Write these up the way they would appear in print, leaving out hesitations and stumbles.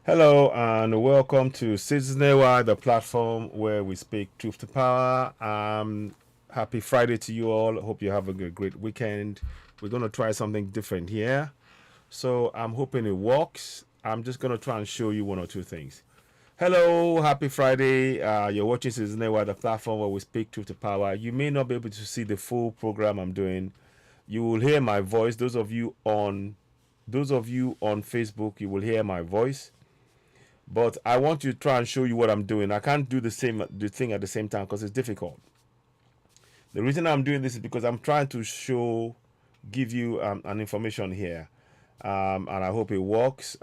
Hello and welcome to Citizenwide, the platform where we speak truth to power. Happy Friday to you all. Hope you're having a great weekend. We're going to try something different here. So I'm hoping it works. I'm just going to try and show you one or two things. Hello, happy Friday. You're watching Citizenwide, the platform where we speak truth to power. You may not be able to see the full program I'm doing. You will hear my voice. Those of you on Facebook, you will hear my voice. But I want to try and show you what I'm doing. I can't do the thing at the same time because it's difficult. The reason I'm doing this is because I'm trying to give you an information here. And I hope it works.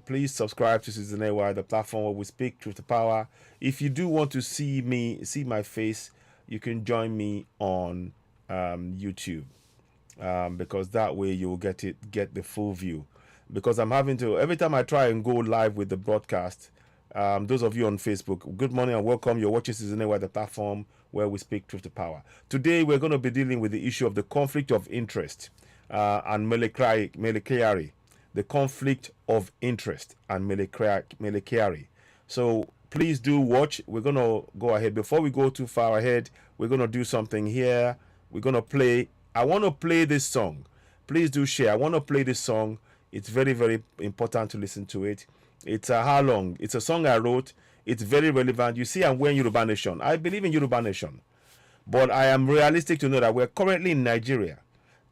Please subscribe to Citizenwide, the platform where we speak truth to power. If you do want to see my face, you can join me on YouTube, because that way you will get the full view. Because I'm having to, every time I try and go live with the broadcast, those of you on Facebook, good morning and welcome. You're watching Citizenwide, the platform where we speak truth to power. Today we're going to be dealing with the issue of the conflict of interest and Mele kyari. The conflict of interest and Mele kyari. So please do watch. We're going to go ahead. Before we go too far ahead, we're going to do something here. We're going to play. I want to play this song. Please do share. I want to play this song. It's very, very important to listen to it. It's how long? It's a song I wrote. It's very relevant. You see, I'm wearing Yoruba Nation. I believe in Yoruba Nation. But I am realistic to know that we're currently in Nigeria.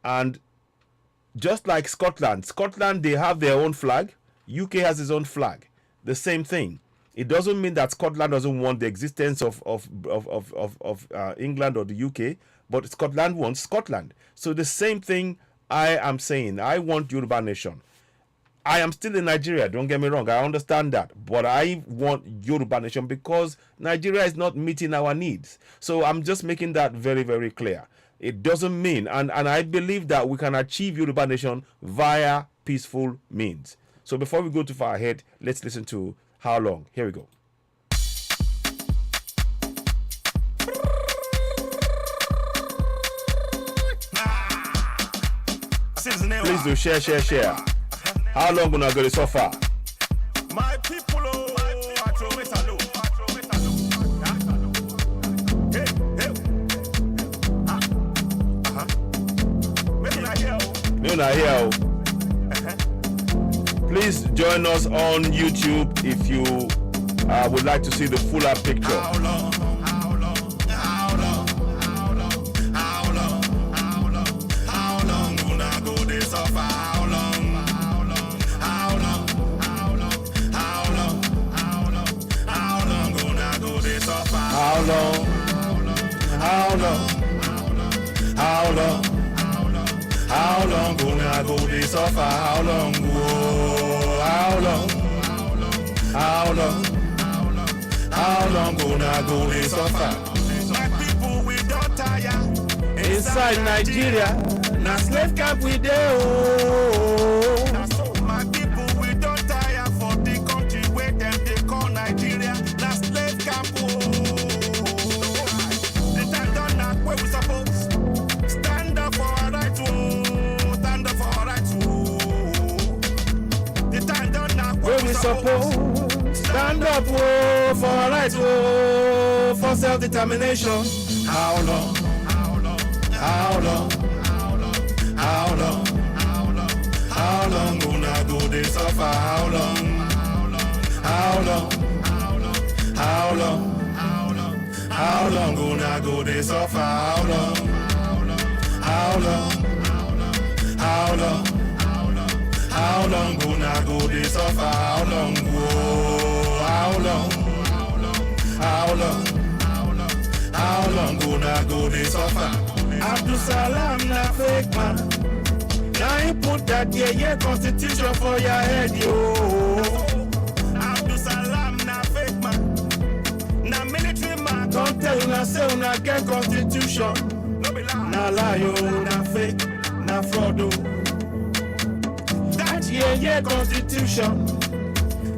And just like Scotland, they have their own flag. UK has its own flag. The same thing. It doesn't mean that Scotland doesn't want the existence of England or the UK. But Scotland wants Scotland. So the same thing I am saying. I want Yoruba Nation. I am still in Nigeria, don't get me wrong, I understand that. But I want Yoruba Nation because Nigeria is not meeting our needs. So I'm just making that very, very clear. It doesn't mean, and I believe that we can achieve Yoruba Nation via peaceful means. So before we go too far ahead, let's listen to How Long. Here we go. Please do share. How long gonna go so far? My people, Please join us on YouTube if you would like to see the fuller picture. How long gonna go this suffer? How long? How long gonna go this suffer? My people, we don't tire. Inside Nigeria, now slave camp we dey. My people, we don't tire for the country where them they call Nigeria. Now slave camp. The time done now where we supposed stand up for our right. Stand up for our right. The time done now where we supposed stand up for our right for self-determination. How long? How long gonna go this suffer? How long? How long gonna go this suffer? How long? How long gonna go this suffer? How long? How long gonna go this suffer? Abdul Salam na fake man. Now you put that yeah constitution for your head, yo. Abdul Salam na fake man. Na military man. Don't tell una say una get constitution. No be lie. Na lie, yo, na fake, na fraud, oh. That yeah constitution.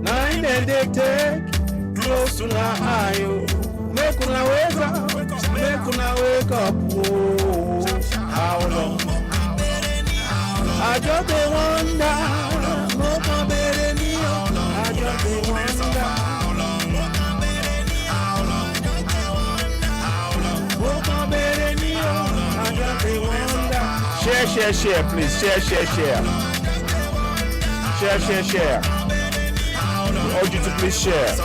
Now in they take close to na eye, yo. Make una wake up, oh. How long? I just wonder, no more better. I just share, please. Share. Share. We urge you to please share.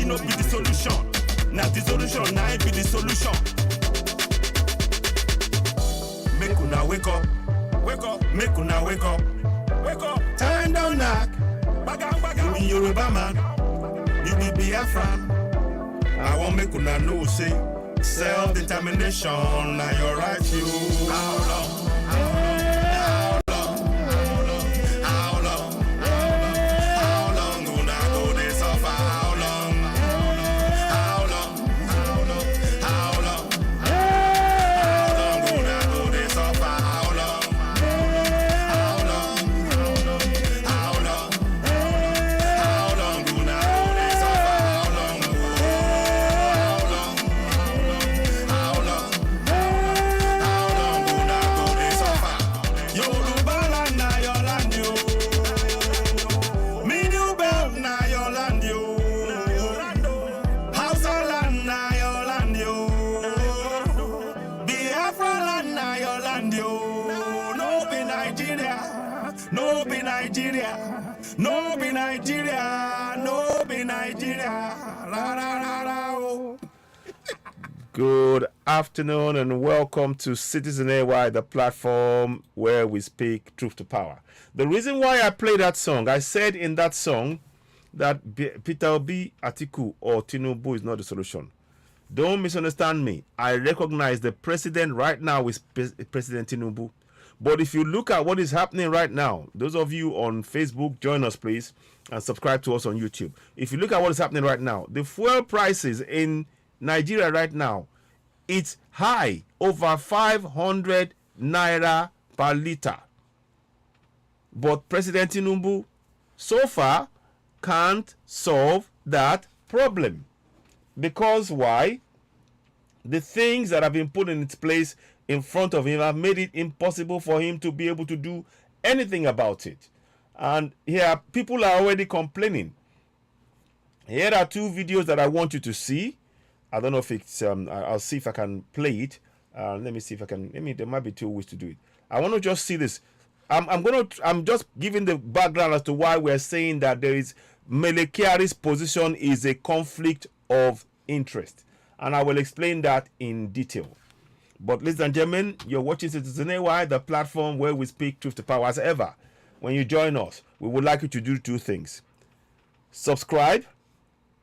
No be the solution. Now the solution, now it be the solution. Make una wake up, make una wake up. Time down knock. You be Yoruba man, you be Biafran. I want make una know say self-determination. Now your right you. How long? Good afternoon and welcome to Citizen AY, the platform where we speak truth to power. The reason why I play that song, I said in that song that Peter Obi, Atiku or Tinubu is not the solution. Don't misunderstand me. I recognize the president right now is President Tinubu. But if you look at what is happening right now, those of you on Facebook, join us please and subscribe to us on YouTube. If you look at what is happening right now, the fuel prices in Nigeria right now, it's high, over 500 naira per liter. But President Tinubu so far can't solve that problem. Because why? The things that have been put in its place in front of him have made it impossible for him to be able to do anything about it. And here people are already complaining. Here are two videos that I want you to see. I don't know if it's I'll see if I can play it. Let me see if I can. There might be two ways to do it. I want to just see this. I'm just giving the background as to why we're saying that there is Mele Kyari's position is a conflict of interest, and I will explain that in detail. But ladies and gentlemen, you're watching Citizen AY, the platform where we speak truth to power. As ever, when you join us, we would like you to do two things: subscribe,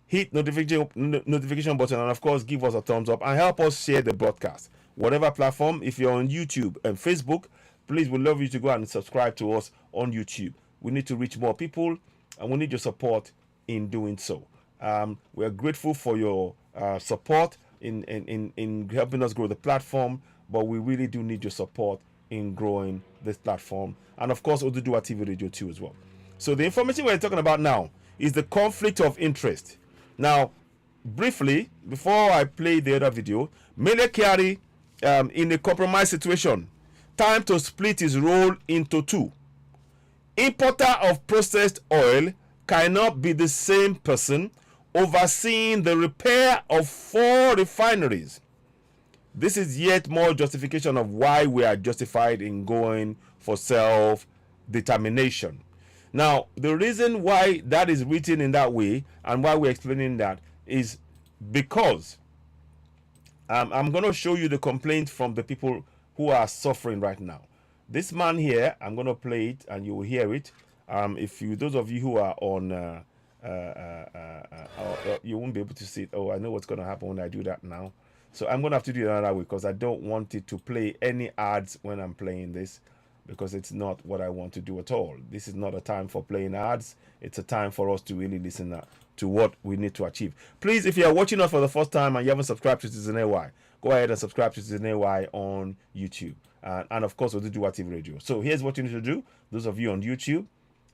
hit notification button, and of course give us a thumbs up and help us share the broadcast. Whatever platform, if you're on YouTube and Facebook, please, we'd love you to go and subscribe to us on YouTube. We need to reach more people and we need your support in doing so. We're grateful for your support in helping us grow the platform, but we really do need your support in growing this platform, and of course Oduduwa TV Radio too as well. So the information we're talking about now is the conflict of interest. Now, briefly, before I play the other video, Mele Kyari, in a compromise situation, time to split his role into two. Importer of processed oil cannot be the same person overseeing the repair of 4 refineries. This is yet more justification of why we are justified in going for self-determination. Now, the reason why that is written in that way and why we're explaining that is because I'm going to show you the complaint from the people who are suffering right now. This man here, I'm going to play it and you will hear it. Those of you who are on, you won't be able to see it. Oh, I know what's going to happen when I do that now. So I'm going to have to do it another way because I don't want it to play any ads when I'm playing this, because it's not what I want to do at all. This is not a time for playing ads. It's a time for us to really listen to what we need to achieve. Please, if you are watching us for the first time and you haven't subscribed to Citizen AY, go ahead and subscribe to Citizen AY on YouTube. And of course, Oduduwa TV Radio. So here's what you need to do. Those of you on YouTube,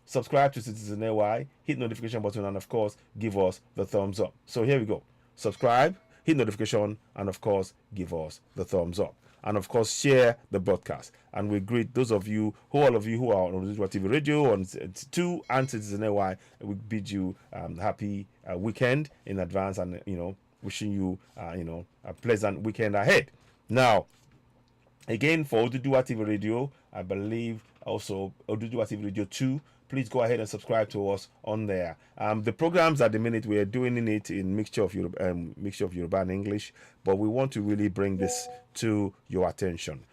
subscribe to Citizen AY, hit notification button, and of course, give us the thumbs up. So here we go. Subscribe, hit notification, and of course, give us the thumbs up. And of course, share the broadcast. And we greet those of you, all of you who are on Oduduwa TV Radio, on 2 and Citizen AY. We bid you happy weekend in advance, and wishing you a pleasant weekend ahead. Now, again, for Oduduwa TV Radio, I believe also Oduduwa TV Radio 2, please go ahead and subscribe to us on there. The programs at the minute, we are doing it in mixture of Yoruba and English, but we want to really bring this to your attention.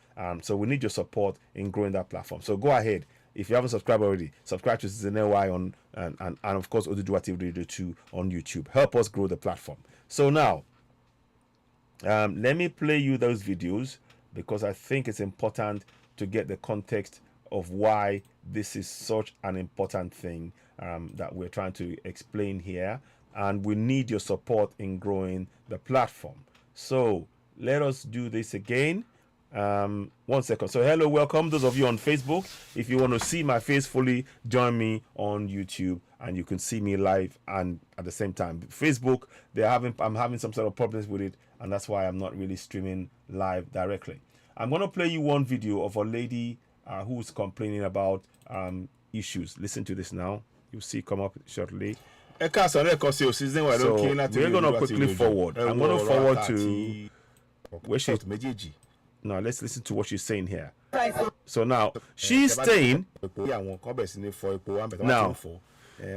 So we need your support in growing that platform. So go ahead. If you haven't subscribed already, subscribe to Citizen AY on and of course Oduduwa TV Radio 2 on YouTube. Help us grow the platform. So now, let me play you those videos, because I think it's important to get the context of why this is such an important thing that we're trying to explain here, and we need your support in growing the platform. So let us do this again. 1 second. So hello, welcome those of you on Facebook. If you want to see my face fully, join me on YouTube and you can see me live and at the same time. Facebook, I'm having some sort of problems with it, and that's why I'm not really streaming live directly. I'm going to play you one video of a lady who's complaining about issues. Listen to this now. You'll see come up shortly. So we're going to quickly forward. I'm going to forward to where she. Now let's listen to what she's saying here. So now she's saying.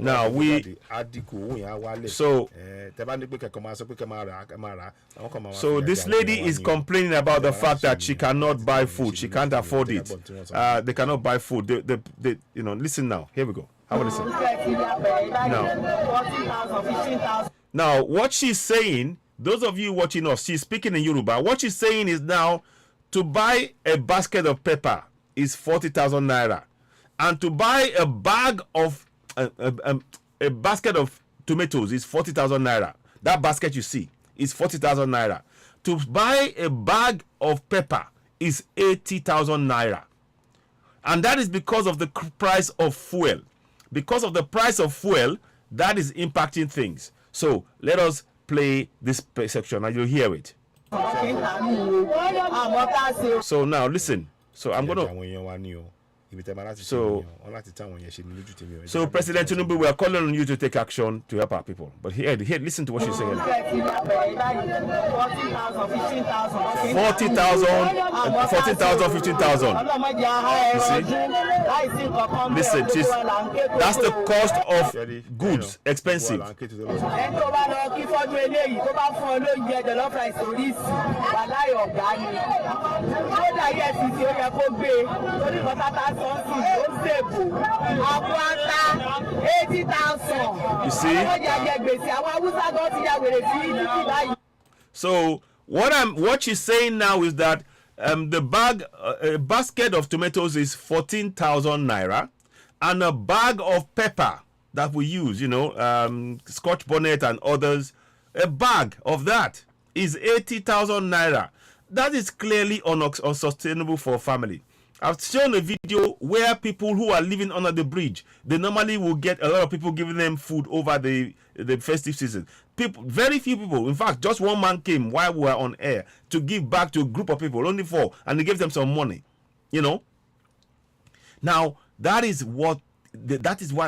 Now we. So this lady is complaining about the fact that she cannot buy food. She can't afford it. They cannot buy food. They listen now. Here we go. Have a listen. Now what she's saying, those of you watching us, she's speaking in Yoruba. What she's saying is now, to buy a basket of pepper is 40,000 naira, and to buy a bag of a basket of tomatoes is 40,000 naira. That basket you see is 40,000 naira. To buy a bag of pepper is 80,000 naira, and that is because of the price of fuel. Because of the price of fuel, that is impacting things. So let us play this section and you'll hear it. So now listen. So I'm gonna. So President Tinubu, we are calling on you to take action to help our people. But here, listen to what she's saying. 40,000, 15,000. You see? Listen, that's the cost of goods, expensive. You see? So what she's saying now is that a basket of tomatoes is 14,000 naira, and a bag of pepper that we use, Scotch bonnet and others, a bag of that is 80,000 naira. That is clearly unsustainable for a family. I've shown a video where people who are living under the bridge, they normally will get a lot of people giving them food over the festive season. Very few people, in fact, just one man came while we were on air to give back to a group of people, only 4, and they gave them some money. Now that is why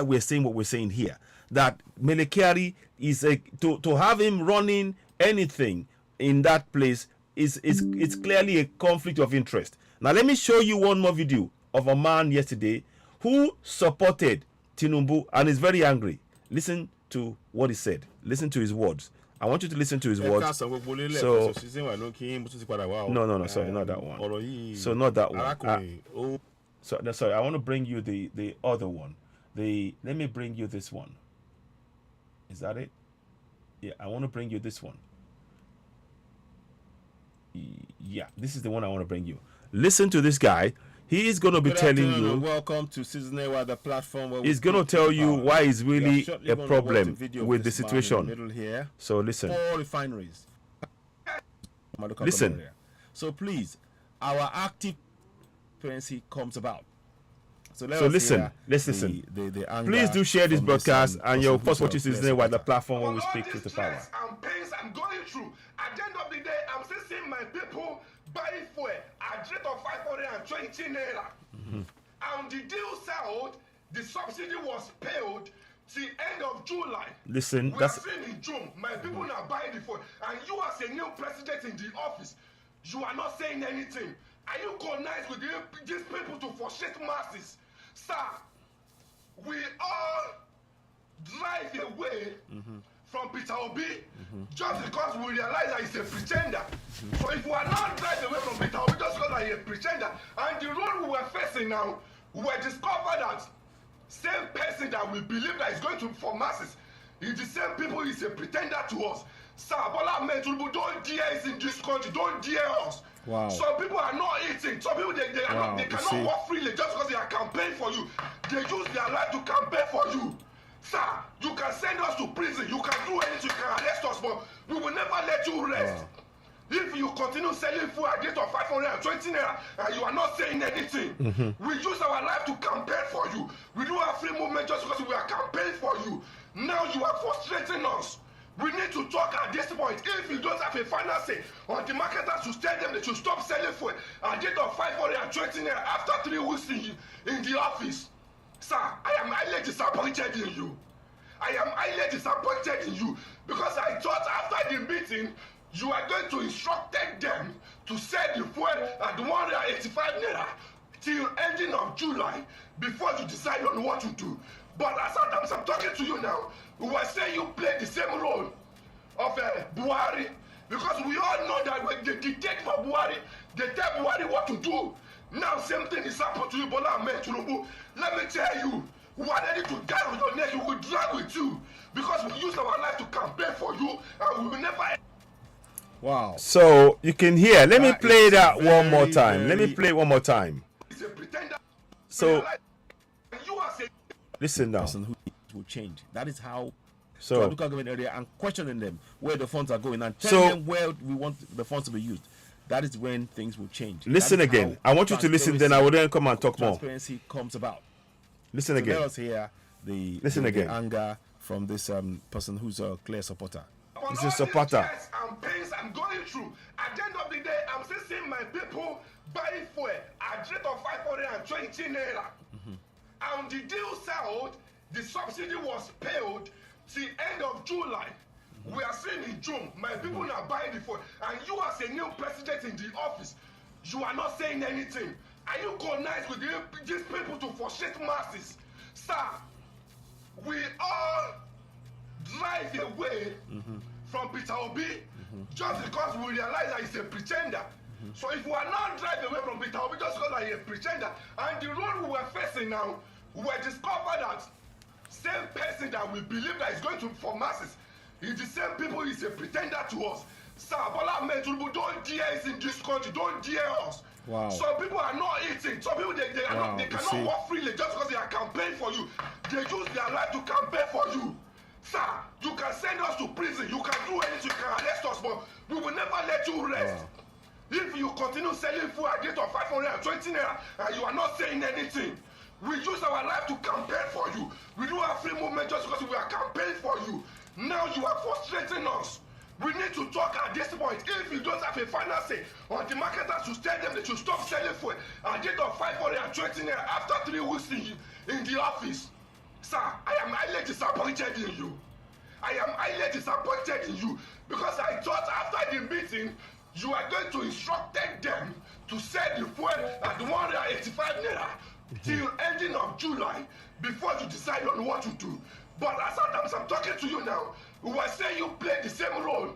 we're saying what we're saying here. That Mele kyari is to have him running anything in that place it's clearly a conflict of interest. Now let me show you one more video of a man yesterday who supported Tinubu and is very angry. Listen to what he said. Listen to his words. I want you to listen to his words. So no, sorry, not that one. So not that one. Sorry, I want to bring you the other one. Let me bring you this one. Is that it? Yeah, I want to bring you this one. Yeah, this is the one I want to bring you. Listen to this guy. He is going to be Good telling afternoon you. and welcome to Season A, the platform where He's going to tell you why it's really a problem with the situation. Middle here. So listen. 4 refineries. Listen. So please, our active transparency comes about. So listen. Let's listen. Please do share this broadcast and your first watch Season A, the platform where we speak to the power. And pains I'm going through. At the end of the day, I'm still seeing my people buying fuel at rate of 520 naira. And the deal settled, the subsidy was paid till end of July. Listen, we that's are seeing in June, my people are buying the fuel. And you as a new president in the office, you are not saying anything. Are you conniving with these people to frustrate masses? Sir, we all drive away from Peter Obi just because we realize that he's a pretender. So if we are not drive away from Peter Obi just because he's a pretender, and the road we were facing now, we were discovered that same person that we believe that is going to for masses is the same people is a pretender to us. Sir, Bola Ahmed Tinubu, don't dare us in this country, don't dare us. Wow. Some people are not eating. Some people they cannot walk freely just because they are campaigning for you. They use their life to campaign for you. Sir, you can send us to prison. You can do anything. You can arrest us, but we will never let you rest. Wow. If you continue selling food at rate of 520 naira and you are not saying anything, we use our life to campaign for you. We do have free movement just because we are campaigning for you. Now you are frustrating us. We need to talk at this point. If you don't have a final say on the marketers to tell them they should stop selling food at rate of 520 naira after 3 weeks in the office. Sir, I am highly disappointed in you. I am highly disappointed in you because I thought after the meeting you are going to instruct them to sell the fuel at 185 naira till ending of July before you decide on what to do. But as I'm talking to you now, we were saying you play the same role of Buhari because we all know that when they dictate for Buhari, they tell Buhari what to do. Now same thing is happening to you, Bola Ahmed Tinubu. Let me tell you, we are ready to die with your neck, we will drag with you because we use our life to campaign for you and we will never. Wow. So you can hear. Let me play that one more time. Let me play it one more time. So listen now. Person who will change. That is how. So look at government area and questioning them where the funds are going and telling them where we want the funds to be used. That is when things will change. Listen again. I want you to listen. Then I will then come and talk more. Transparency comes about. Listen again. Let us hear the anger from this person who's a clear supporter. This is supporter. And pains I'm going through. At the end of the day, I'm still seeing my people buying fuel at rate of 520 naira. And the deal settled, the subsidy was paid till end of July. We are seeing in June, my people are buying the fuel. And you as a new president in the office, you are not saying anything. Are you conniving with these people to frustrate masses? Sir, we all drive away from Peter Obi just because we realize that he's a pretender. So if we are not drive away from Peter Obi just because he's a pretender, and the road we were facing now, we were discovered that same person that we believe that is going to for masses is the same people is a pretender to us. Sir, Bola Ahmed Tinubu, don't dare us in this country, don't dare us. Wow. Some people are not eating. Some people they cannot walk freely just because they are campaigning for you. They use their life to campaign for you. Sir, you can send us to prison. You can do anything. You can arrest us, but we will never let you rest. Wow. If you continue selling food at rate of 520 naira and you are not saying anything, we use our life to campaign for you. We do have free movement just because we are campaigning for you. Now you are frustrating us. We need to talk at this point. If you don't have a final say on the marketers to tell them they should stop selling food at rate of 520 naira after 3 weeks in the office. Sir, I am highly disappointed in you. I am highly disappointed in you because I thought after the meeting you are going to instruct them to sell the fuel at 185 naira till ending of July before you decide on what to do. But as I'm talking to you now, we were saying you play the same role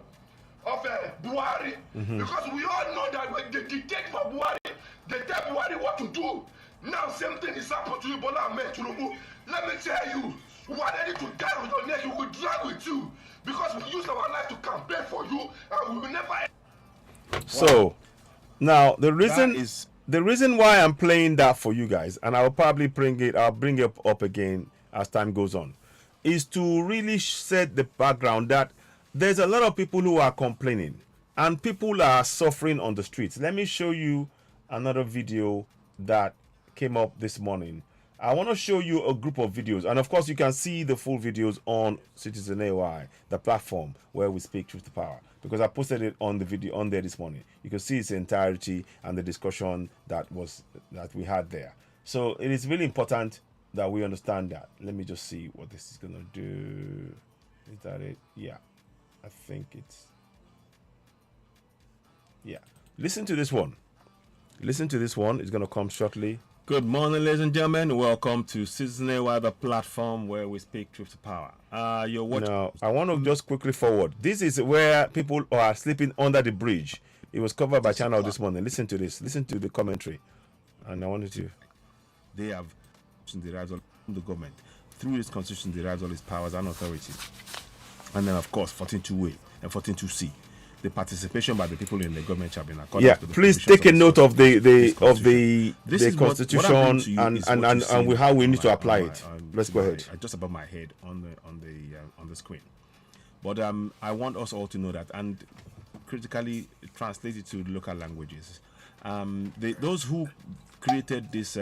of Buhari because we all know that when they dictate for Buhari, they tell Buhari what to do. Now same thing is happening to you, Bola Ahmed Tinubu. Let me tell you, we are ready to die with your neck, we will drag with you because we use our life to campaign for you and we will never. So now the reason is the reason why I'm playing that for you guys, and I'll probably bring it up again as time goes on, is to really set the background that there's a lot of people who are complaining and people are suffering on the streets. Let me show you another video that came up this morning. I want to show you a group of videos, and of course you can see the full videos on Citizen AY, the platform where we speak truth to power, because I posted it on the video on there this morning. You can see its entirety and the discussion that we had there. So it is really important that we understand that. Let me just see what this is gonna do. Is that it? Yeah, I think it's, yeah. Listen to this one. Listen to this one. It's gonna come shortly. Good morning, ladies and gentlemen. Welcome to Citizen AY, the platform where we speak truth to power. You're watching. Now, I want to just quickly forward. This is where people are sleeping under the bridge. It was covered by Channel this morning. Listen to this. Listen to the commentary. And I wanted to. They have derived all the government. Through this constitution derives all its powers and authorities. And then, of course, 14.2a and 14.2c. The participation by the people in the government shall be in accordance with the please take a note of the constitution and how we need to apply it. Let's go ahead. Just above my head on the screen. But I want us all to know that and critically translate it to local languages. Those who created this,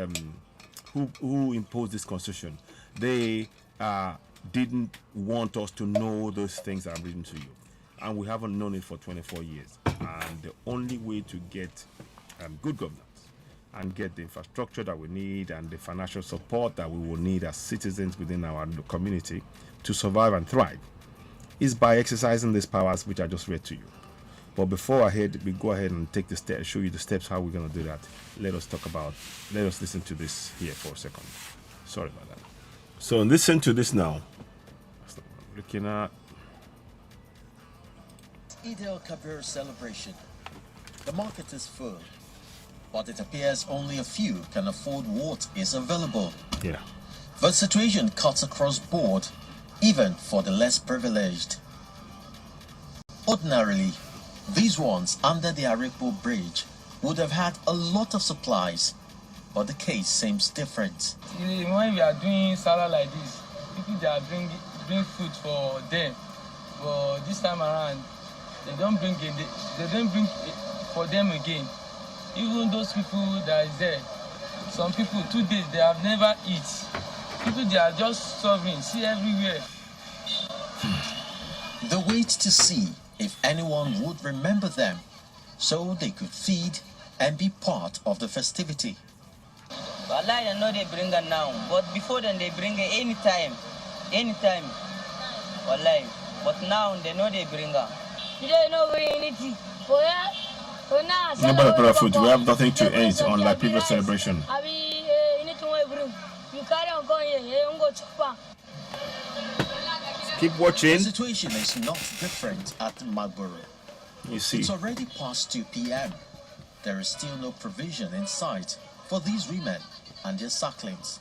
who imposed this constitution, they didn't want us to know those things that I'm reading to you. And we haven't known it for 24 years. And the only way to get good governance and get the infrastructure that we need and the financial support that we will need as citizens within our community to survive and thrive is by exercising these powers which I just read to you. But before we go ahead and take the steps, show you the steps how we're going to do that. Let us listen to this here for a second. Sorry about that. So listen to this now. Looking at Eid al-Kabir celebration. The market is full, but it appears only a few can afford what is available. Yeah. The situation cuts across board, even for the less privileged. Ordinarily, these ones under the Arepo Bridge would have had a lot of supplies, but the case seems different. When we are doing Salah like this, people they are bring food for them, but this time around, they don't bring it. They don't bring it for them again. Even those people that is there, some people 2 days they have never eat. People they are just serving. See everywhere. The wait to see if anyone would remember them, so they could feed and be part of the festivity. Wallahi, I know they bring it now, but before then they bring it anytime. Wallahi, but now they know they bring it. You don't know where anything. For now, no food. We have nothing to eat unlike previous celebration. You carry on going here, you don't go chop. Keep watching. The situation is not different at Magboro. You see. It's already past 2 p.m. There is still no provision in sight for these women and their sucklings.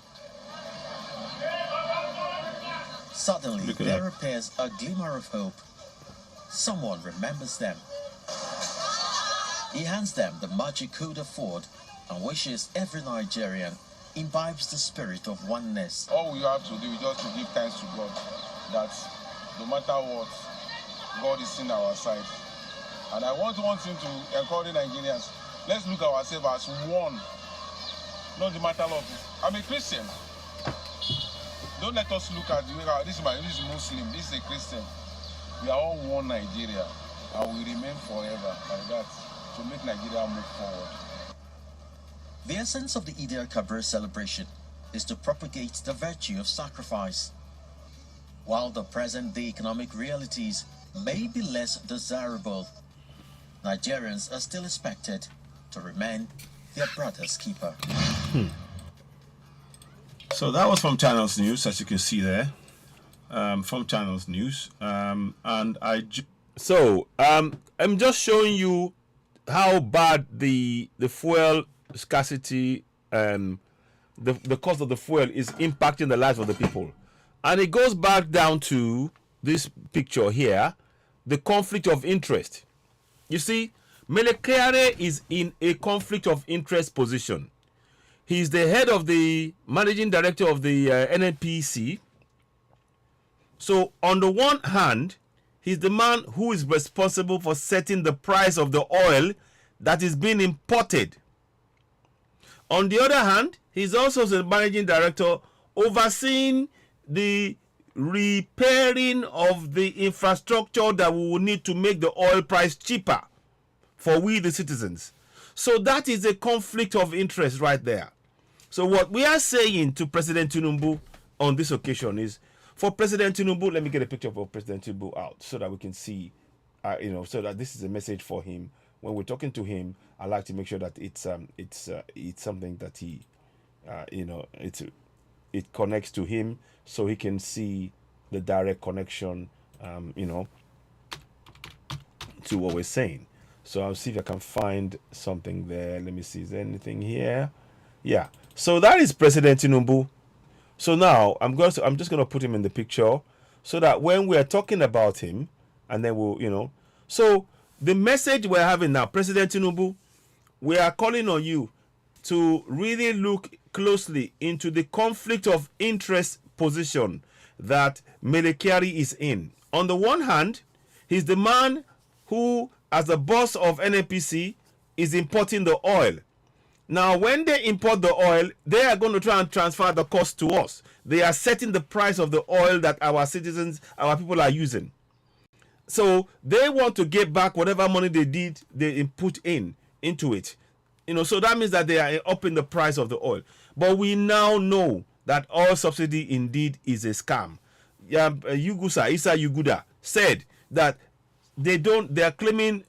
Suddenly, there appears a glimmer of hope. Someone remembers them. He hands them the magic could afford and wishes every Nigerian imbibes the spirit of oneness. All we have to do is just to give thanks to God that no matter what, God is in our side. And I want him to encourage Nigerians. Let's look at ourselves as one, not the matter of. I'm a Christian. Don't let us look at this is Muslim, this is a Christian. We are all one Nigeria, and we remain forever like that to make Nigeria move forward. The essence of the Eid al-Kabir celebration is to propagate the virtue of sacrifice. While the present-day economic realities may be less desirable, Nigerians are still expected to remain their brother's keeper. So that was from Channels News, as you can see there. From Channels News, and So I'm just showing you how bad the fuel scarcity, the cost of the fuel is impacting the lives of the people, and it goes back down to this picture here, the conflict of interest. You see, Mele Kyari is in a conflict of interest position. He is the head of the managing director of the NNPC. So on the one hand, he's the man who is responsible for setting the price of the oil that is being imported. On the other hand, he's also the managing director overseeing the repairing of the infrastructure that we will need to make the oil price cheaper for we the citizens. So that is a conflict of interest right there. So what we are saying to President Tinubu on this occasion is, for President Tinubu, let me get a picture of President Tinubu out so that we can see, so that this is a message for him. When we're talking to him, I like to make sure that it's something that he, it connects to him, so he can see the direct connection, to what we're saying. So I'll see if I can find something there. Let me see, is there anything here? Yeah. So that is President Tinubu. So now I'm just going to put him in the picture so that when we're talking about him, and then we'll, so the message we're having now, President Tinubu, we are calling on you to really look closely into the conflict of interest position that Mele Kyari is in. On the one hand, he's the man who, as the boss of NNPC, is importing the oil. Now, when they import the oil, they are going to try and transfer the cost to us. They are setting the price of the oil that our citizens, our people are using. So they want to get back whatever money they put into it. So that means that they are upping the price of the oil. But we now know that oil subsidy indeed is a scam. Isa Yuguda said that they are claiming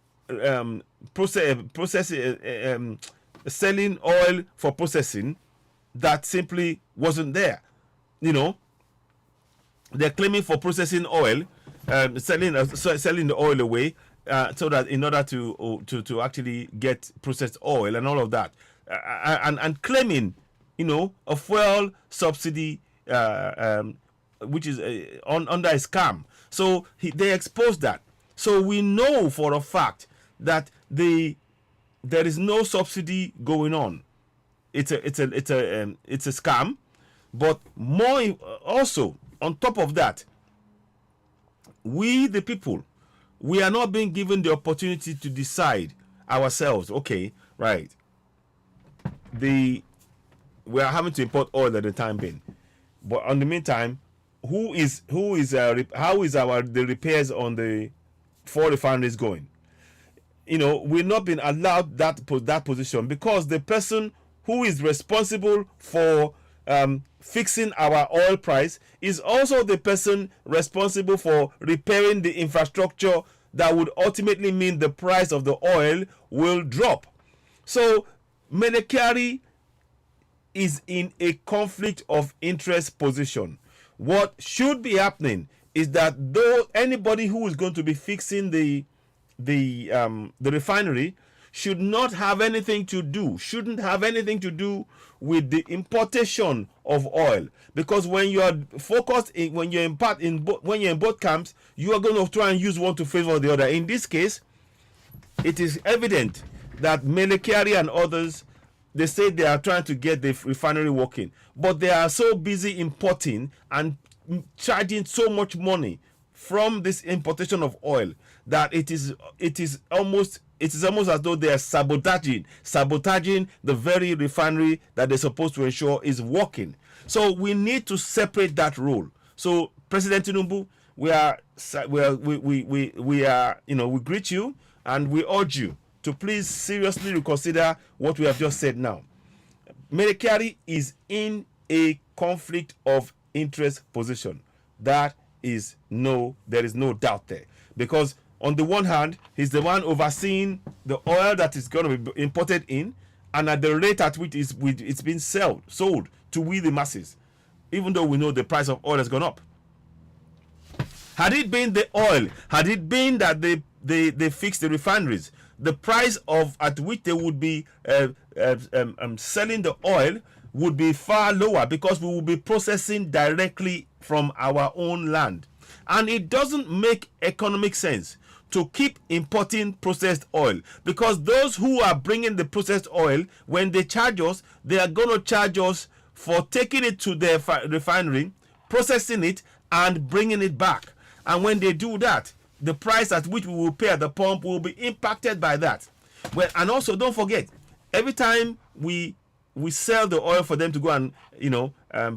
selling oil for processing that simply wasn't there. They're claiming for processing oil, selling the oil away, so that in order to actually get processed oil and all of that, and claiming, a fuel subsidy, which is under a scam. So they exposed that. So we know for a fact that there is no subsidy going on. It's a scam. But more also, on top of that, we the people, we are not being given the opportunity to decide ourselves. Okay, right. We are having to import oil at the time being, but on the meantime, how is the repairs on the 4 refineries going? We're not being allowed that position, because the person who is responsible for fixing our oil price is also the person responsible for repairing the infrastructure that would ultimately mean the price of the oil will drop. So Mele Kyari is in a conflict of interest position. What should be happening is that though anybody who is going to be fixing the refinery shouldn't have anything to do with the importation of oil, because when you are focused when you're in both camps, you are going to try and use one to favor the other. In this case, it is evident that Mele Kyari and others, they say they are trying to get the refinery working, but they are so busy importing and charging so much money from this importation of oil that it is almost as though they are sabotaging the very refinery that they're supposed to ensure is working. So we need to separate that role. So President Tinubu, we greet you and we urge you to please seriously reconsider what we have just said now. Mele Kyari is in a conflict of interest position. There is no doubt there, because on the one hand, he's the one overseeing the oil that is going to be imported in, and at the rate at which it's been sold to we the masses, even though we know the price of oil has gone up. Had it been the oil, had it been that they fixed the refineries, the price at which they would be selling the oil would be far lower, because we will be processing directly from our own land. And it doesn't make economic sense to keep importing processed oil, because those who are bringing the processed oil, when they charge us, they are going to charge us for taking it to the refinery, processing it, and bringing it back. And when they do that, the price at which we will pay at the pump will be impacted by that. Well, and also don't forget, every time we sell the oil for them to go and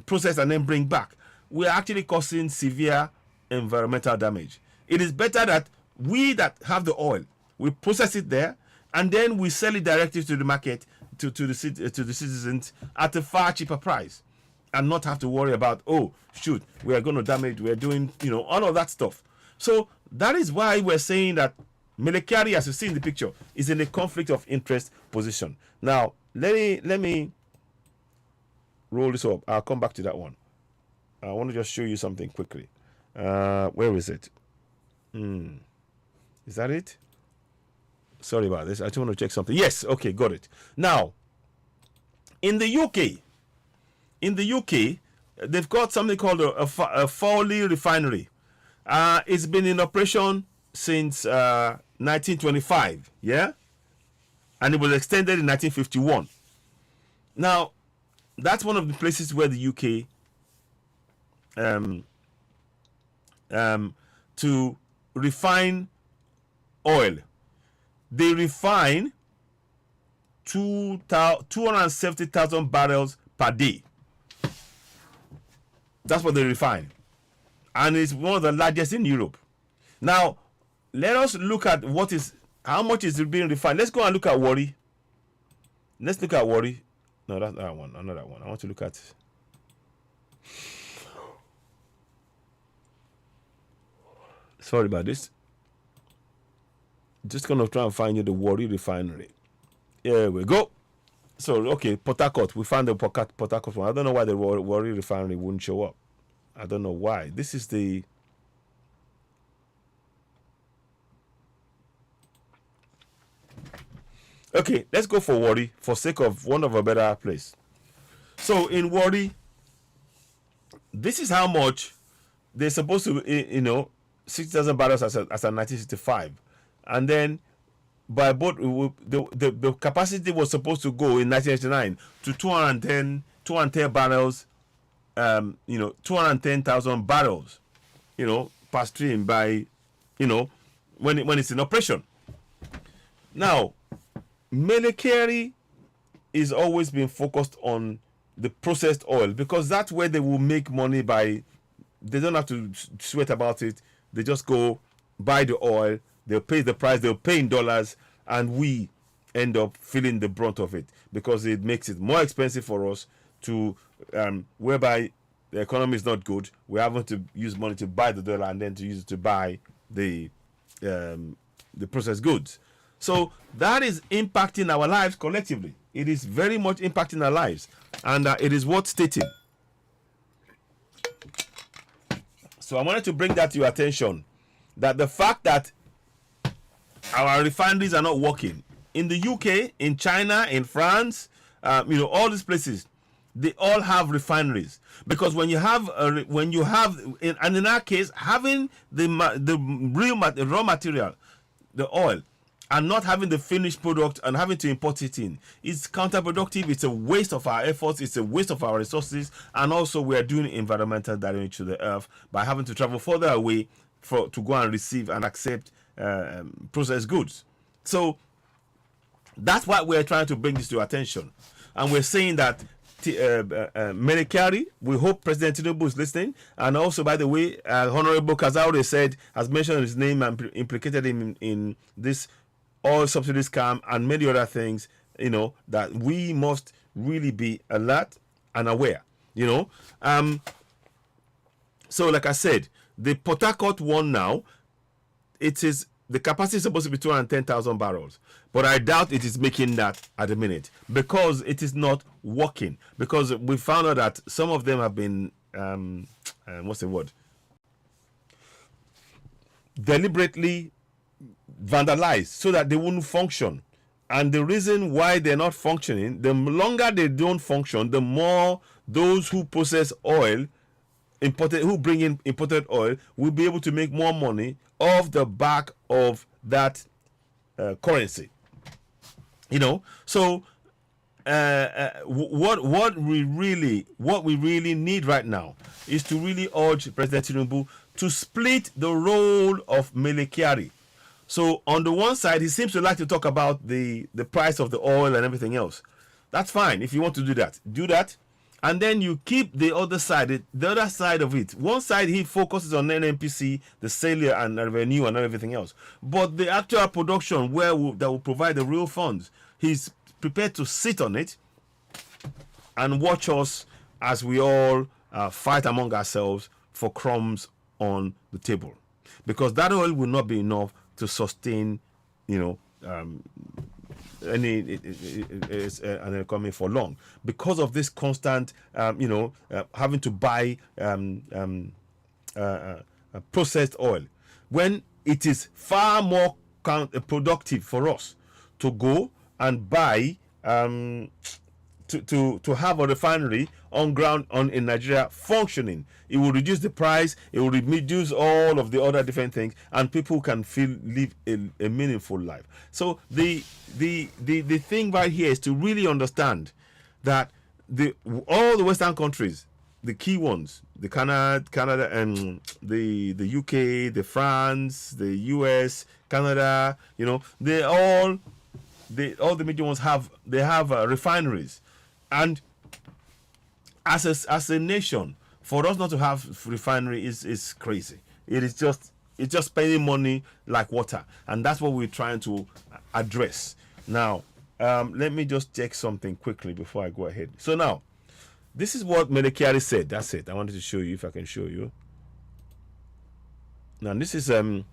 process and then bring back, we are actually causing severe environmental damage. It is better that we that have the oil, we process it there, and then we sell it directly to the market, to the citizens at a far cheaper price, and not have to worry about, oh shoot, we are going to damage, we are doing all of that stuff. So that is why we're saying that Mele, as you see in the picture, is in a conflict of interest position. Now let me roll this up. I'll come back to that one. I want to just show you something quickly. Where is it? Is that it? Sorry about this. I just want to check something. Yes, okay, got it. Now, in the UK, they've got something called a Foley refinery. It's been in operation since 1925, yeah? And it was extended in 1951. Now, that's one of the places where the UK to refine oil. They refine 270,000 barrels per day. That's what they refine. And it's one of the largest in Europe. Now, let us look at how much is being refined. Let's go and look at Warri. Let's look at Warri. No, that's that one. Another one. I want to look at. Sorry about this. Just gonna try and find you the Warri refinery. Here we go. So, okay, Port Harcourt. We found the Port Harcourt one. I don't know why the Warri refinery wouldn't show up. I don't know why. This is the... Okay, let's go for Warri for sake of one of a better place. So, in Warri, this is how much they're supposed to, 60,000 barrels as a 1965. And then by boat, the capacity was supposed to go in 1989 to 210 barrels, 210,000 barrels, per stream by, when it's in operation. Now, Mele is always been focused on the processed oil, because that's where they will make money by. They don't have to sweat about it. They just go buy the oil. They'll pay the price. They'll pay in dollars, and we end up feeling the brunt of it, because it makes it more expensive for us to, whereby the economy is not good. We're having to use money to buy the dollar and then to use it to buy the processed goods. So that is impacting our lives collectively. It is very much impacting our lives, and it is worth stating. So I wanted to bring that to your attention, that the fact that our refineries are not working in the UK, in China, in France, all these places, they all have refineries, because when you have and in our case, having the raw material, the oil, and not having the finished product and having to import it in, it's counterproductive. It's a waste of our efforts. It's a waste of our resources, and also we are doing environmental damage to the earth by having to travel further away to go and receive and accept processed goods. So that's why we're trying to bring this to attention, and we're saying that Mele, we hope President Tinubu is listening, and also, by the way, Honorable Kazaure has mentioned his name and implicated him in this oil subsidy scam and many other things, that we must really be alert and aware, So like I said, the Port Harcourt one now, the capacity is supposed to be 210,000 barrels, but I doubt it is making that at the minute, because it is not working, because we found out that some of them have been deliberately vandalized so that they wouldn't function. And the reason why they're not functioning, the longer they don't function, the more those who process oil bring in imported oil will be able to make more money off the back of that currency. So what we really need right now is to really urge President Tinubu to split the role of Mele kyari. So on the one side, he seems to like to talk about the price of the oil and everything else. That's fine. If you want to do that, and then you keep the other side of it. One side he focuses on NNPC, the sale and revenue and everything else, but the actual production that will provide the real funds, he's prepared to sit on it and watch us as we all fight among ourselves for crumbs on the table, because that oil will not be enough to sustain, an economy for long, because of this constant, having to buy processed oil, when it is far more productive for us to go and buy to have a refinery on ground in Nigeria functioning. It will reduce the price, it will reduce all of the other different things, and people can live a meaningful life. So the thing right here is to really understand that all the Western countries, the key ones, the Canada and the UK, the France, the US, Canada, all the major ones have refineries. And as a nation, for us not to have refinery is crazy. It's just spending money like water, and that's what we're trying to address. Now, let me just check something quickly before I go ahead. So now, this is what Mele kyari said. That's it. I wanted to show you, if I can show you. Now, this is a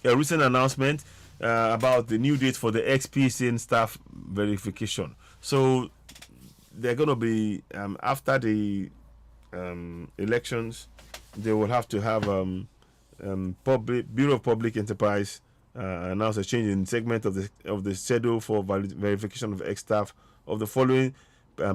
recent announcement about the new date for the XPCN staff verification. So they're going to be after the elections, they will have to have Bureau of Public Enterprise announce a change in segment of the schedule for verification of ex staff of the following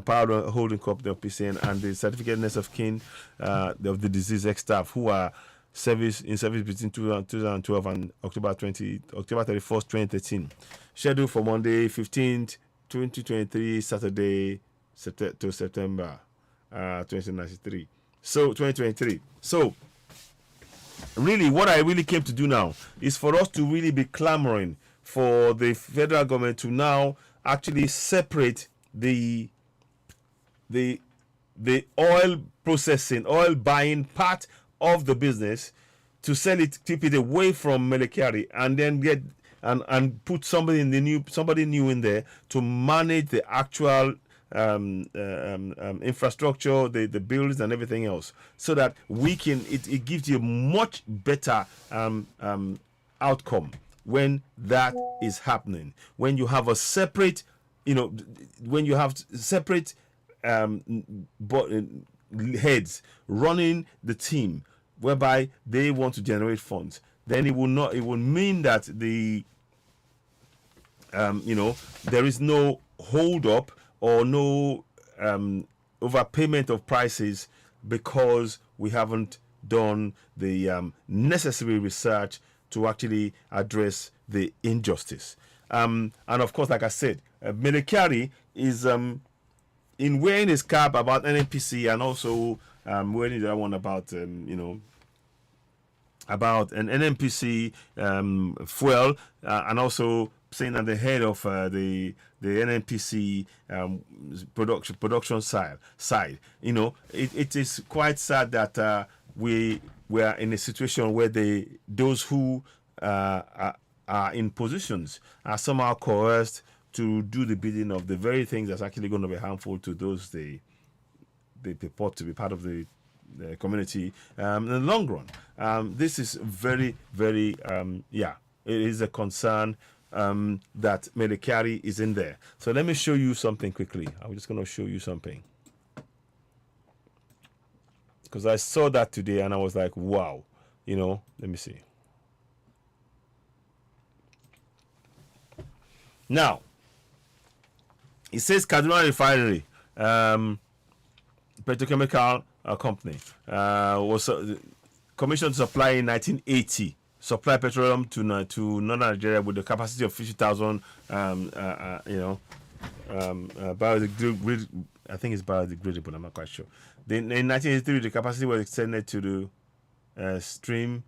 power holding company of PCN and the certificate next of kin of the deceased ex staff who are in service between 2012 and October 31st, 2013. Scheduled for Monday 15th, 2023, Saturday to September 2023. So 2023. So really, what I really came to do now is for us to really be clamoring for the federal government to now actually separate the oil processing, oil buying part of the business, to sell it, keep it away from Mele kyari, and then get and put somebody new in there to manage the actual infrastructure, the buildings and everything else, so that we can it gives you a much better outcome when that is happening. When you have a separate, when you have separate heads running the team, whereby they want to generate funds, then it will mean that there is no hold up or no overpayment of prices, because we haven't done the necessary research to actually address the injustice. And of course, like I said, Mele kyari is in wearing his cap about NNPC, and also wearing the other one about about an NNPC fuel, and also saying at the head of the NNPC production side. It is quite sad that we are in a situation where those who are in positions are somehow coerced to do the bidding of the very things that's actually going to be harmful to those they purport to be part of the community in the long run. This is very, very, it is a concern that Mele kyari is in there. So let me show you something quickly. I'm just going to show you something, because I saw that today and I was like, wow, let me see. Now, it says Kaduna Refinery, petrochemical company, was commissioned to supply in 1980. Supply petroleum to northern Nigeria with the capacity of 50,000. Biodegradable. I think it's biodegradable. I'm not quite sure. Then in 1983, the capacity was extended to the steam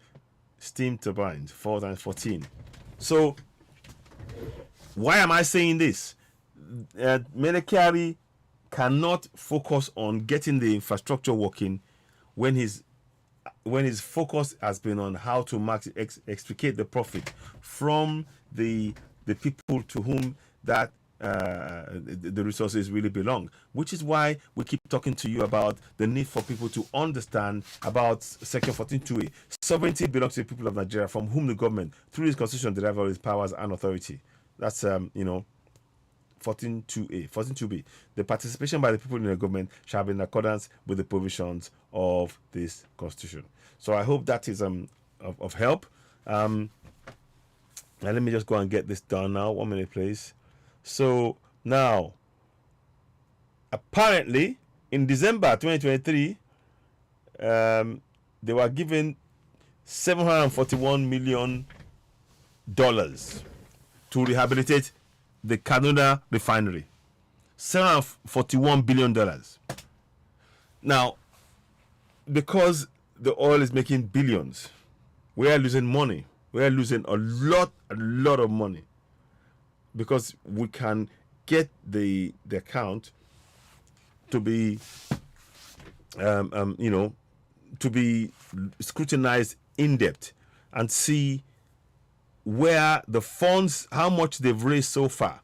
turbines, 4 times 14. So, why am I saying this? Mele Kyari cannot focus on getting the infrastructure working when his focus has been on how to extricate the profit from the people to whom that the resources really belong, which is why we keep talking to you about the need for people to understand about Section 14.2a. Sovereignty belongs to the people of Nigeria, from whom the government, through its constitution, derives all its powers and authority. That's 14.2a. 14.2b. The participation by the people in the government shall be in accordance with the provisions of this constitution. So I hope that is of help. Now let me just go and get this done now. 1 minute, please. So now, apparently, in December 2023, they were given $741 million to rehabilitate the Kaduna refinery. $741 billion. Now, because the oil is making billions, we are losing money. We are losing a lot of money, because we can get the account to be to be scrutinized in depth and see where the funds, how much they've raised so far,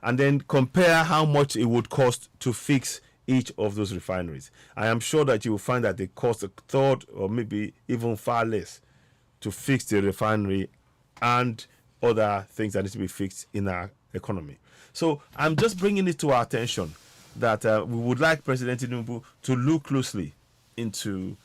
and then compare how much it would cost to fix each of those refineries. I am sure that you will find that they cost a third or maybe even far less to fix the refinery and other things that need to be fixed in our economy. So I'm just bringing it to our attention that we would like President Tinubu to look closely into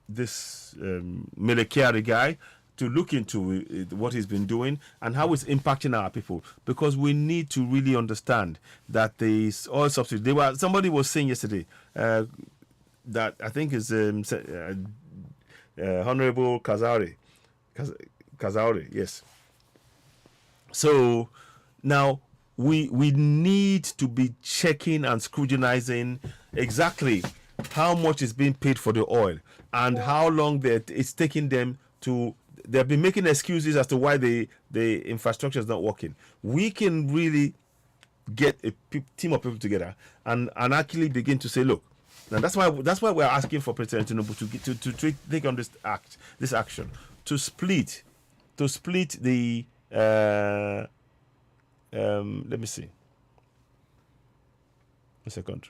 this Mele Kyari guy, to look into what he's been doing and how it's impacting our people, because we need to really understand that the oil subsidy. Somebody was saying yesterday that I think is Honorable Kazauri, yes. So now we need to be checking and scrutinizing exactly how much is being paid for the oil and how long it's taking them to. They've been making excuses as to why the infrastructure is not working. We can really get a team of people together and actually begin to say, look, and that's why we're asking for President Tinubu to take on this action to split the let me see a second.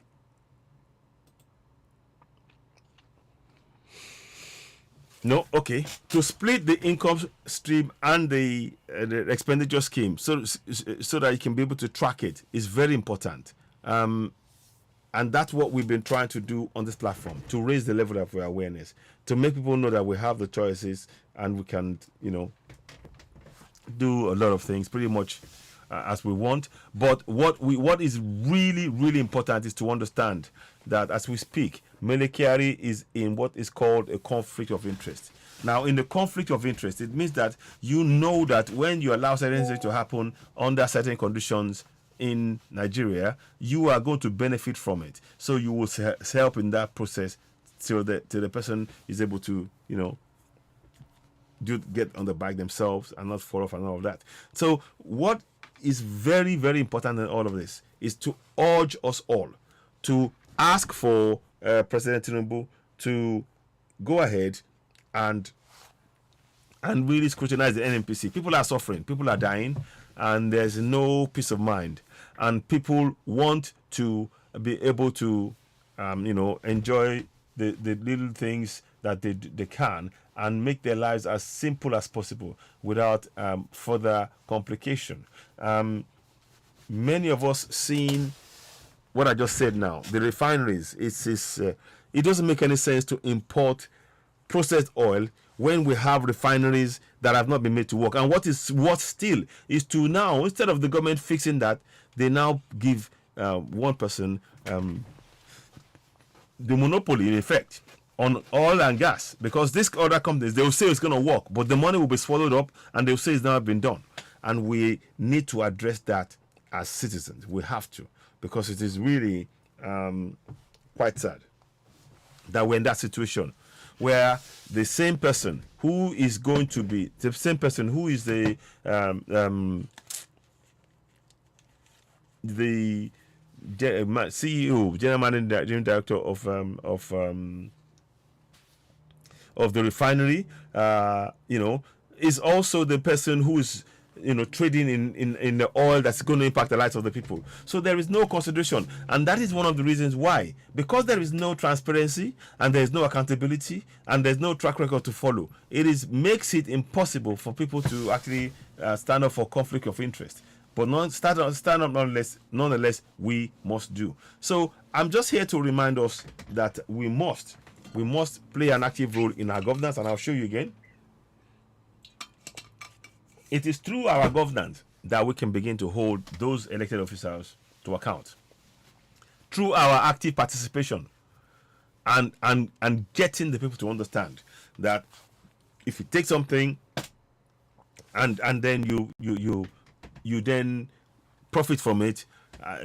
No, okay. To split the income stream and the expenditure scheme, so that you can be able to track it, is very important. And that's what we've been trying to do on this platform, to raise the level of awareness, to make people know that we have the choices and we can, do a lot of things pretty much as we want. But what is really, really important is to understand that as we speak, Mele Kyari is in what is called a conflict of interest. Now, in the conflict of interest, it means that you know that when you allow certain things to happen under certain conditions in Nigeria, you are going to benefit from it. So you will help in that process till the person is able to, get on the bike themselves and not fall off and all of that. So what is very, very important in all of this is to urge us all to ask for President Tinubu to go ahead and really scrutinize the NNPC. People are suffering, people are dying, and there's no peace of mind. And people want to be able to, enjoy the little things that they can and make their lives as simple as possible without further complication. Many of us seen what I just said now, the refineries. It doesn't make any sense to import processed oil when we have refineries that have not been made to work. And what still is to now, instead of the government fixing that, they now give one person the monopoly in effect on oil and gas, because these other companies, they will say it's going to work, but the money will be swallowed up and they'll say it's never been done. And we need to address that as citizens. We have to, because it is really quite sad that we're in that situation where the same person who is going to be the same person who is the CEO, general managing director of the refinery, is also the person who is trading in the oil that's going to impact the lives of the people. So there is no consideration, and that is one of the reasons why, because there is no transparency and there is no accountability and there's no track record to follow. Makes it impossible for people to actually stand up for conflict of interest. But stand up nonetheless, we must do. So I'm just here to remind us that we must play an active role in our governance, and I'll show you again. It is through our governance that we can begin to hold those elected officials to account. Through our active participation and getting the people to understand that if you take something and then you then profit from it,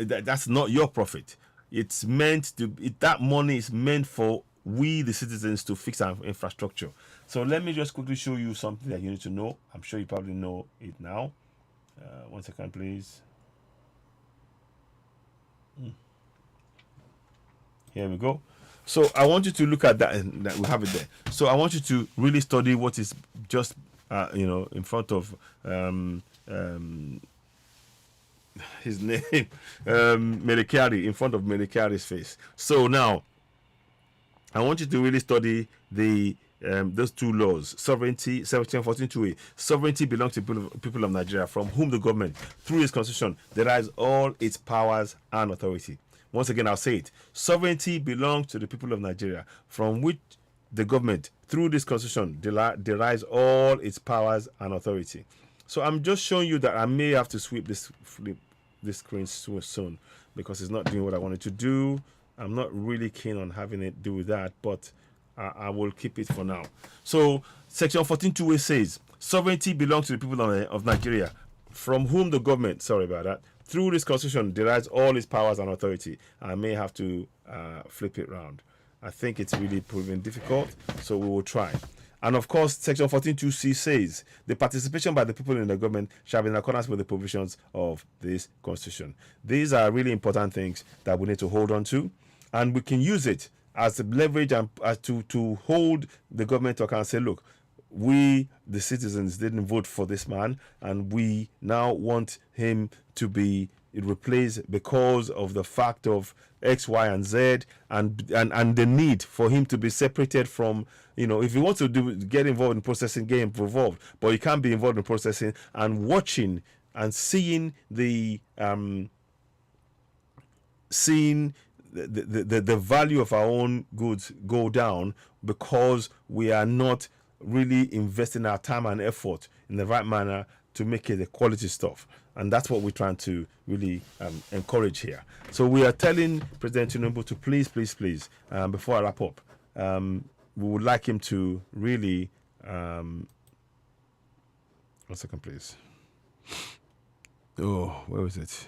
that's not your profit. It's meant to. That money is meant for we, the citizens, to fix our infrastructure. So let me just quickly show you something that you need to know. I'm sure you probably know it now. 1 second, please. Here we go. So I want you to look at that, and that we have it there. So I want you to really study what is just in front of his name, Mele, in front of Mele face. So now I want you to really study the those two laws. Sovereignty, Section 14(2)(a). Sovereignty belongs to people of Nigeria, from whom the government, through its constitution, derives all its powers and authority. Once again, I'll say it. Sovereignty belongs to the people of Nigeria, from which the government, through this constitution, derives all its powers and authority. So I'm just showing you that I may have to flip this screen soon, because it's not doing what I wanted to do. I'm not really keen on having it do with that, but I will keep it for now. So Section 14(2)(a) says, sovereignty belongs to the people of Nigeria, from whom the government, through this constitution, derives all its powers and authority. I may have to flip it round. I think it's really proving difficult, so we will try. And of course, Section 14(2)(c) says, the participation by the people in the government shall be in accordance with the provisions of this constitution. These are really important things that we need to hold on to, and we can use it as a leverage and to hold the government to account and say, look, we, the citizens, didn't vote for this man, and we now want him to be replaced because of the fact of X, Y, and Z, and the need for him to be separated from, if he wants to get involved in processing, get involved, but he can't be involved in processing and watching and seeing the value of our own goods go down because we are not really investing our time and effort in the right manner to make it a quality stuff. And that's what we're trying to really encourage here. So we are telling President Tinubu to please, before I wrap up, we would like him to really 1 second, please. Oh, where was it?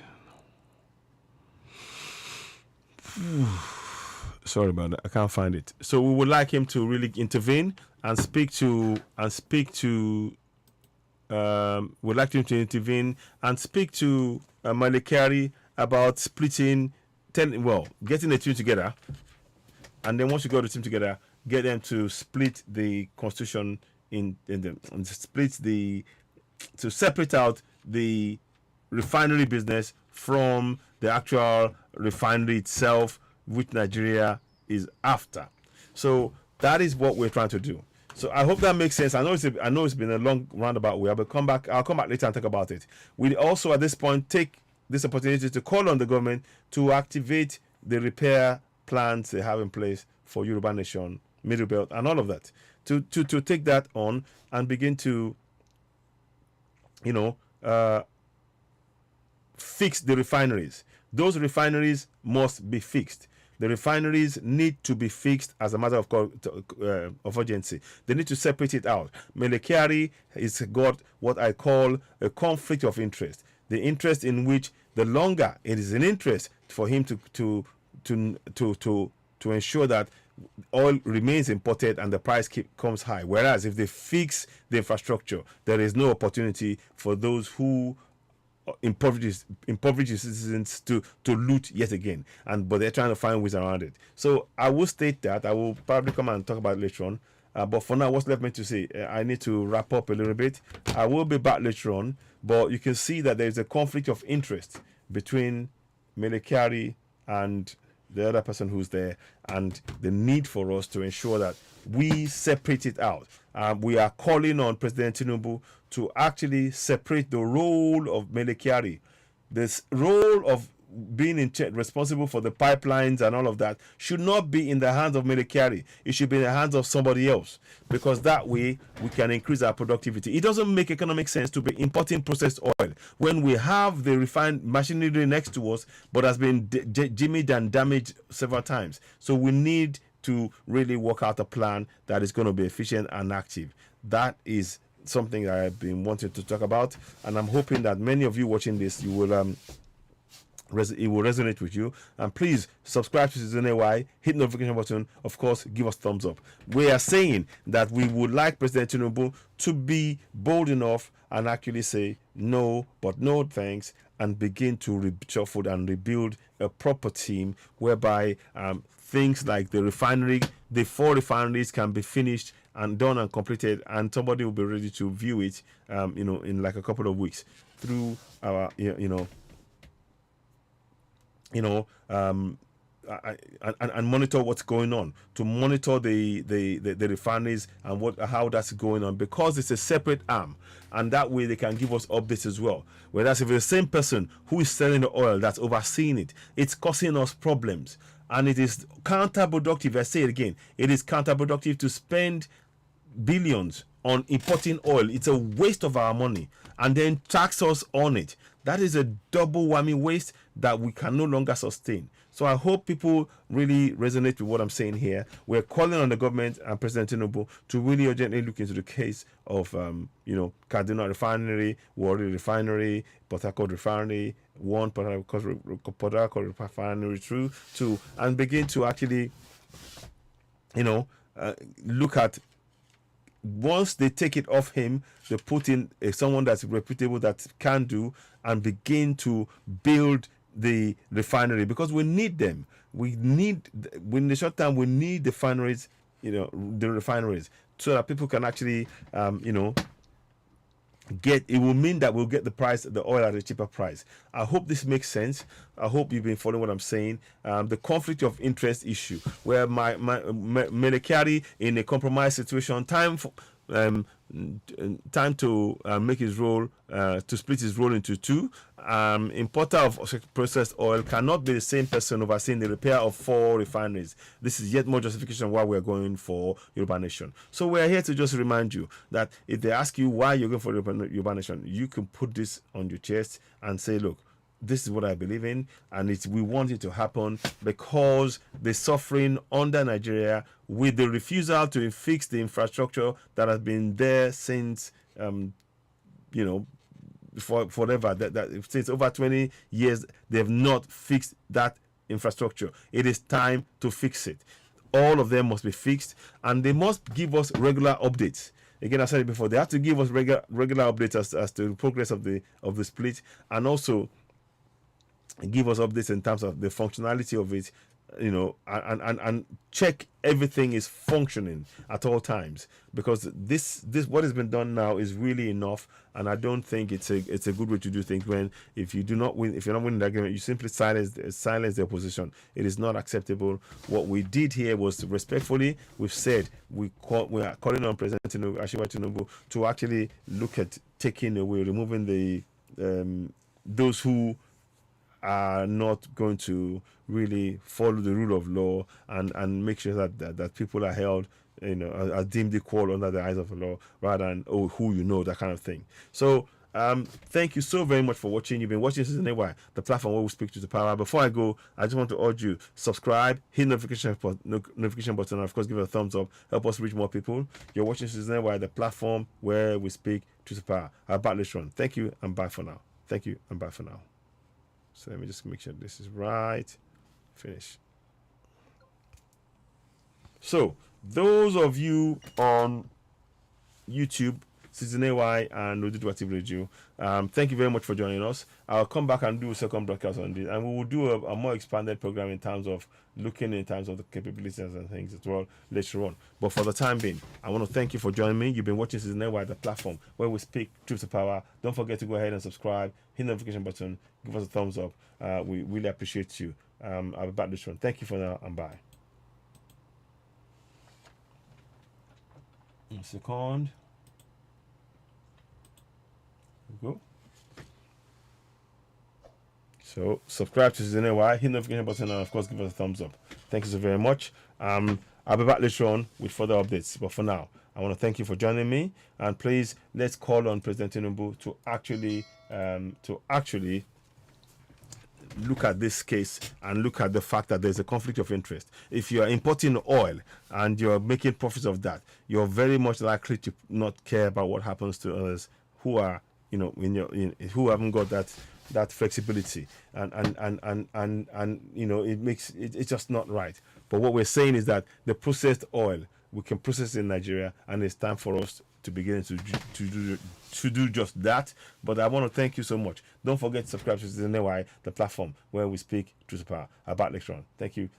Sorry about that. I can't find it. So we would like him to really intervene and speak to would like him to intervene and speak to Mele kyari about splitting, getting the team together, and then once you got the team together, get them to split the constitution to separate out the refinery business from the actual refinery itself, which Nigeria is after. So that is what we're trying to do. So I hope that makes sense. I know it's been a long roundabout way, but I'll come back later and talk about it. We also at this point take this opportunity to call on the government to activate the repair plans they have in place for Yoruba Nation, Middle Belt, and all of that. To take that on and begin to fix the refineries. Those refineries must be fixed. The refineries need to be fixed as a matter of urgency. They need to separate it out. Mele Kyari has got what I call a conflict of interest. The interest in which the longer it is an interest for him to ensure that oil remains imported and the price comes high. Whereas if they fix the infrastructure, there is no opportunity for those who impoverish citizens to loot yet again. But they're trying to find ways around it. So I will state that. I will probably come and talk about it later on. But for now, what's left me to say? I need to wrap up a little bit. I will be back later on. But you can see that there is a conflict of interest between Mele Kyari and the other person who's there, and the need for us to ensure that we separate it out. We are calling on President Tinubu to actually separate the role of Mele Kyari. This role of being responsible for the pipelines and all of that should not be in the hands of Mele Kyari. It should be in the hands of somebody else, because that way we can increase our productivity. It doesn't make economic sense to be importing processed oil when we have the refined machinery next to us, but has been jimmied and damaged several times. So we need to really work out a plan that is going to be efficient and active. That is something that I've been wanting to talk about, and I'm hoping that many of you watching this, you will it will resonate with you. And please subscribe to Citizen AY, hit the notification button, of course give us thumbs up. We are saying that we would like President Tinubu to be bold enough and actually say no, but no thanks, and begin to reshuffle and rebuild a proper team whereby things like the 4 refineries can be finished and done and completed, and somebody will be ready to view it in like a couple of weeks through our and monitor what's going on, to monitor the refineries and how that's going on, because it's a separate arm, and that way they can give us updates as well. Whereas if it's the same person who is selling the oil that's overseeing it, it's causing us problems, and it is counterproductive. I say it again, it is counterproductive to spend billions on importing oil. It's a waste of our money, and then tax us on it. That is a double whammy waste that we can no longer sustain. So I hope people really resonate with what I'm saying here. We're calling on the government and President Tinubu to really urgently look into the case of Kaduna Refinery, Warri Refinery, Port Harcourt Refinery, Port Harcourt Refinery, 2, and begin to actually look at, once they take it off him, they put in someone that's reputable, that can do, and begin to build the refinery, because we need them. In the short term, we need the refineries, the refineries, so that people can actually, it will mean that we'll get the oil at a cheaper price. I hope this makes sense. I hope you've been following what I'm saying. The conflict of interest issue, where Mele Kyari in a compromised situation, time to make his role, to split his role into two. Importer of processed oil cannot be the same person overseeing the repair of 4 refineries. This is yet more justification why we're going for Yoruba Nation. So we're here to just remind you that if they ask you why you're going for Yoruba Nation, you can put this on your chest and say, look, this is what I believe in, and we want it to happen because the suffering under Nigeria, with the refusal to fix the infrastructure that has been there since for forever, that since over 20 years they have not fixed that infrastructure. It is time to fix it. All of them must be fixed, and they must give us regular updates. Again, I said it before, they have to give us regular updates as to the progress of the split, and also give us updates in terms of the functionality of it, and check everything is functioning at all times, because this what has been done now is really enough, and I don't think it's a good way to do things. When if you're not winning the argument, you simply silence the opposition. It is not acceptable. What we did here was respectfully, we've said we are calling on President Tinubu to actually look at taking away, removing the those who are not going to really follow the rule of law and make sure that people are held, are deemed equal under the eyes of the law, rather than who that kind of thing. So Thank you so very much for watching. You've been watching Season AY, the platform where we speak to the power. Before I go, I just want to urge you, subscribe, hit notification button, and of course give it a thumbs up. Help us reach more people. You're watching Season AY, the platform where we speak to the power. I'll back later on. Thank you and bye for now. Thank you and bye for now. So let me just make sure this is right. Finish. So those of you on YouTube, Season AY and Odudu Active Radio, thank you very much for joining us. I'll come back and do a second broadcast on this, and we will do a more expanded program in terms of looking in terms of the capabilities and things as well later on. But for the time being, I want to thank you for joining me. You've been watching Season AY, the platform where we speak truth to power. Don't forget to go ahead and subscribe, hit the notification button, give us a thumbs up. We really appreciate you. I'll be back later on. Thank you for now and bye. A second. Go. So subscribe to Season AY, hit the notification button, and of course give us a thumbs up. Thank you so very much. I'll be back later on with further updates. But for now, I want to thank you for joining me, and please let's call on President Tinubu to actually look at this case and look at the fact that there's a conflict of interest. If you are importing oil and you're making profits of that, you're very much likely to not care about what happens to others who are, who haven't got that flexibility, and it's just not right. But what we're saying is that the processed oil, we can process it in Nigeria, and it's time for us to begin to do just that. But I want to thank you so much. Don't forget to subscribe to Season AY, the platform where we speak truth to power. About later on. Thank you.